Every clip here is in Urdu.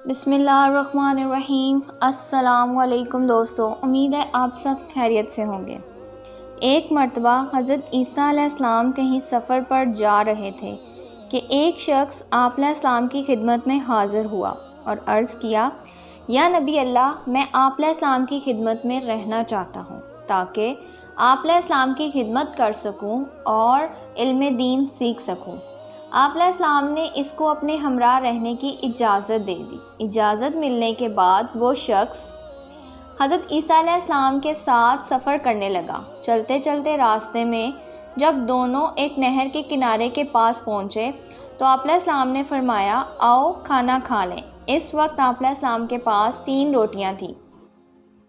بسم اللہ الرحمن الرحیم۔ السلام علیکم دوستو، امید ہے آپ سب خیریت سے ہوں گے۔ ایک مرتبہ حضرت عیسیٰ علیہ السلام کہیں سفر پر جا رہے تھے کہ ایک شخص آپ علیہ السلام کی خدمت میں حاضر ہوا اور عرض کیا، یا نبی اللہ، میں آپ علیہ السلام کی خدمت میں رہنا چاہتا ہوں تاکہ آپ علیہ السلام کی خدمت کر سکوں اور علم دین سیکھ سکوں۔ آپ علیہ السلام نے اس کو اپنے ہمراہ رہنے کی اجازت دے دی۔ اجازت ملنے کے بعد وہ شخص حضرت عیسیٰ علیہ السلام کے ساتھ سفر کرنے لگا۔ چلتے چلتے راستے میں جب دونوں ایک نہر کے کنارے کے پاس پہنچے تو آپ علیہ السلام نے فرمایا، آؤ کھانا کھا لیں۔ اس وقت آپ علیہ السلام کے پاس 3 روٹیاں تھیں۔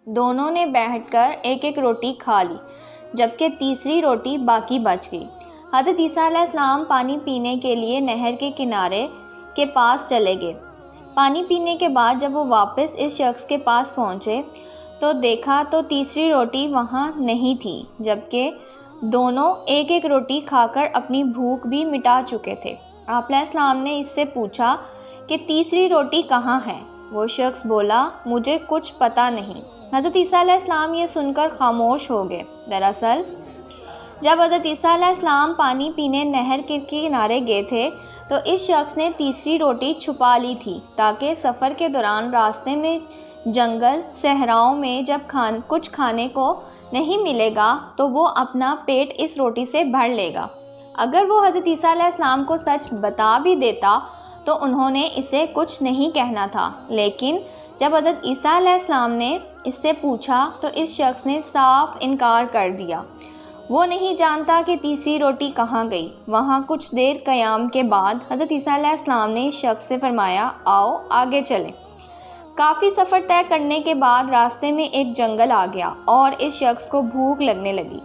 دونوں نے بیٹھ کر ایک ایک روٹی کھا لی، جبکہ تیسری روٹی باقی بچ گئی۔ حضرت عیسیٰ علیہ السلام پانی پینے کے لیے نہر کے کنارے کے پاس چلے گئے۔ پانی پینے کے بعد جب وہ واپس اس شخص کے پاس پہنچے تو دیکھا تو تیسری روٹی وہاں نہیں تھی، جبکہ دونوں ایک ایک روٹی کھا کر اپنی بھوک بھی مٹا چکے تھے۔ آپ علیہ السلام نے اس سے پوچھا کہ تیسری روٹی کہاں ہے؟ وہ شخص بولا، مجھے کچھ پتہ نہیں۔ حضرت عیسیٰ علیہ السلام یہ سن کر خاموش ہو گئے۔ دراصل جب حضرت عیسیٰ علیہ السلام پانی پینے نہر کے کنارے گئے تھے تو اس شخص نے تیسری روٹی چھپا لی تھی تاکہ سفر کے دوران راستے میں جنگل صحراؤں میں جب کچھ کھانے کو نہیں ملے گا تو وہ اپنا پیٹ اس روٹی سے بھر لے گا۔ اگر وہ حضرت عیسیٰ علیہ السلام کو سچ بتا بھی دیتا تو انہوں نے اسے کچھ نہیں کہنا تھا، لیکن جب حضرت عیسیٰ علیہ السلام نے اس سے پوچھا تو اس شخص نے صاف انکار کر دیا۔ وہ نہیں جانتا کہ تیسری روٹی کہاں گئی۔ وہاں کچھ دیر قیام کے بعد حضرت عیسیٰ علیہ السلام نے اس شخص سے فرمایا، آؤ آگے چلیں۔ کافی سفر طے کرنے کے بعد راستے میں ایک جنگل آ گیا اور اس شخص کو بھوک لگنے لگی۔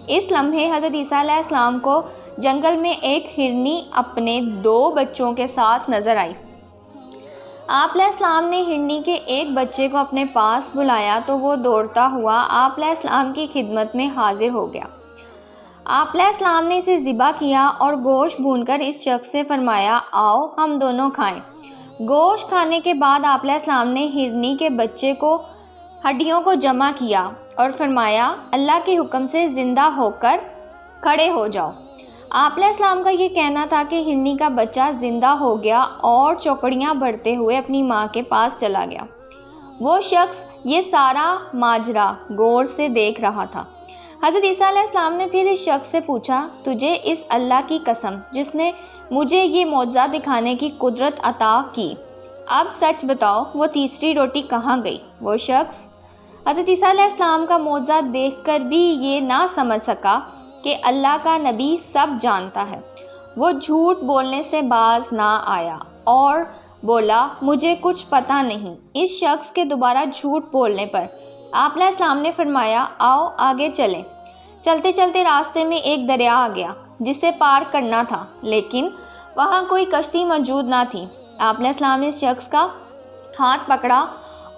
اس لمحے حضرت عیسیٰ علیہ السلام کو جنگل میں ایک ہرنی اپنے 2 بچوں کے ساتھ نظر آئی۔ آپ علیہ السلام نے ہرنی کے ایک بچے کو اپنے پاس بلایا تو وہ دوڑتا ہوا آپ علیہ السلام کی خدمت میں حاضر ہو گیا۔ آپ علیہ السلام نے اسے ذبح کیا اور گوشت بھون کر اس شخص سے فرمایا، آؤ ہم دونوں کھائیں۔ گوشت کھانے کے بعد آپ علیہ السلام نے ہرنی کے بچے کو ہڈیوں کو جمع کیا اور فرمایا، اللہ کے حکم سے زندہ ہو کر کھڑے ہو جاؤ۔ آپ علیہ السلام کا یہ کہنا تھا کہ ہرنی کا بچہ زندہ ہو گیا اور چوکڑیاں بھرتے ہوئے اپنی ماں کے پاس چلا گیا۔ وہ شخص یہ سارا ماجرا غور سے دیکھ رہا تھا۔ حضرت عیسیٰ علیہ السلام نے پھر اس شخص سے پوچھا، تجھے اس اللہ کی قسم جس نے مجھے یہ معجزہ دکھانے کی قدرت عطا کی، اب سچ بتاؤ وہ تیسری روٹی کہاں گئی؟ وہ شخص حضرت عیسیٰ علیہ السلام کا معجزہ دیکھ کر بھی یہ نہ سمجھ سکا کہ اللہ کا نبی سب جانتا ہے۔ وہ جھوٹ بولنے سے باز نہ آیا اور بولا، مجھے کچھ پتہ نہیں۔ اس شخص کے دوبارہ جھوٹ بولنے پر آپ علیہ السلام نے فرمایا، آؤ آگے چلیں۔ چلتے چلتے راستے میں ایک دریا آ گیا جسے پار کرنا تھا، لیکن وہاں کوئی کشتی موجود نہ تھی۔ آپ علیہ السلام نے اس شخص کا ہاتھ پکڑا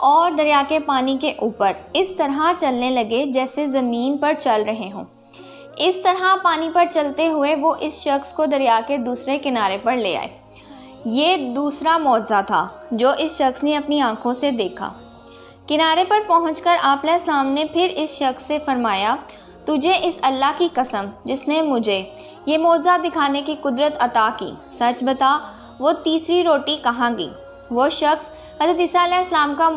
اور دریا کے پانی کے اوپر اس طرح چلنے لگے جیسے زمین پر چل رہے ہوں۔ اس طرح پانی پر چلتے ہوئے وہ اس شخص کو دریا کے دوسرے کنارے پر لے آئے۔ یہ دوسرا معجزہ تھا جو اس شخص نے اپنی آنکھوں سے دیکھا۔ کنارے پر پہنچ کر آپ علیہ السلام نے پھر اس شخص سے فرمایا، تجھے اس اللہ کی قسم جس نے مجھے یہ معجزہ دکھانے کی قدرت عطا کی، سچ بتا وہ تیسری روٹی کہاں گئی؟ وہ شخص حضرت عیسیٰ علیہ السلام کا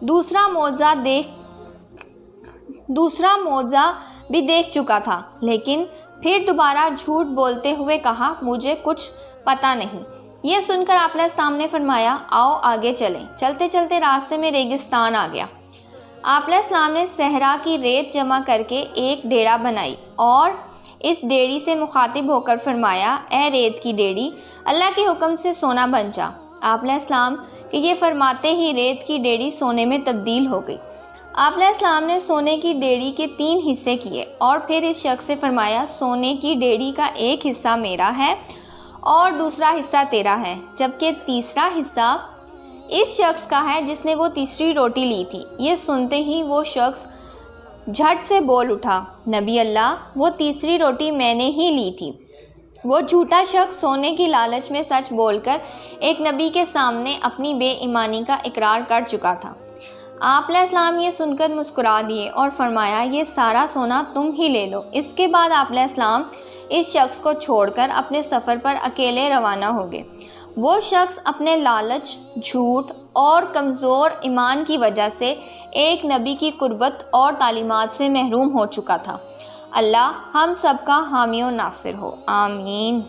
دوسرا معجزہ بھی دیکھ چکا تھا، لیکن پھر دوبارہ جھوٹ بولتے ہوئے کہا، مجھے کچھ پتہ نہیں۔ یہ سن کر آپ علیہ السلام نے فرمایا، آؤ آگے چلیں۔ چلتے چلتے راستے میں ریگستان آ گیا۔ آپ علیہ السلام نے صحرا کی ریت جمع کر کے ایک ڈیرا بنائی اور اس ڈیری سے مخاطب ہو کر فرمایا، اے ریت کی ڈیری، اللہ کے حکم سے سونا بن جا۔ آپ علیہ السلام کہ یہ فرماتے ہی ریت کی ڈیری سونے میں تبدیل ہو گئی۔ آپ علیہ السلام نے سونے کی ڈیری کے 3 حصے کیے اور پھر اس شخص سے فرمایا، سونے کی ڈیری کا ایک حصہ میرا ہے اور دوسرا حصہ تیرا ہے، جبکہ تیسرا حصہ اس شخص کا ہے جس نے وہ تیسری روٹی لی تھی۔ یہ سنتے ہی وہ شخص جھٹ سے بول اٹھا، نبی اللہ، وہ تیسری روٹی میں نے ہی لی تھی۔ وہ جھوٹا شخص سونے کی لالچ میں سچ بول کر ایک نبی کے سامنے اپنی بے ایمانی کا اقرار کر چکا تھا۔ آپ علیہ السلام یہ سن کر مسکرا دیے اور فرمایا یہ سارا سونا تم ہی لے لو۔ اس کے بعد آپ علیہ السلام اس شخص کو چھوڑ کر اپنے سفر پر اکیلے روانہ ہو گئے۔ وہ شخص اپنے لالچ، جھوٹ اور کمزور ایمان کی وجہ سے ایک نبی کی قربت اور تعلیمات سے محروم ہو چکا تھا۔ اللہ ہم سب کا حامی و ناصر ہو، آمین۔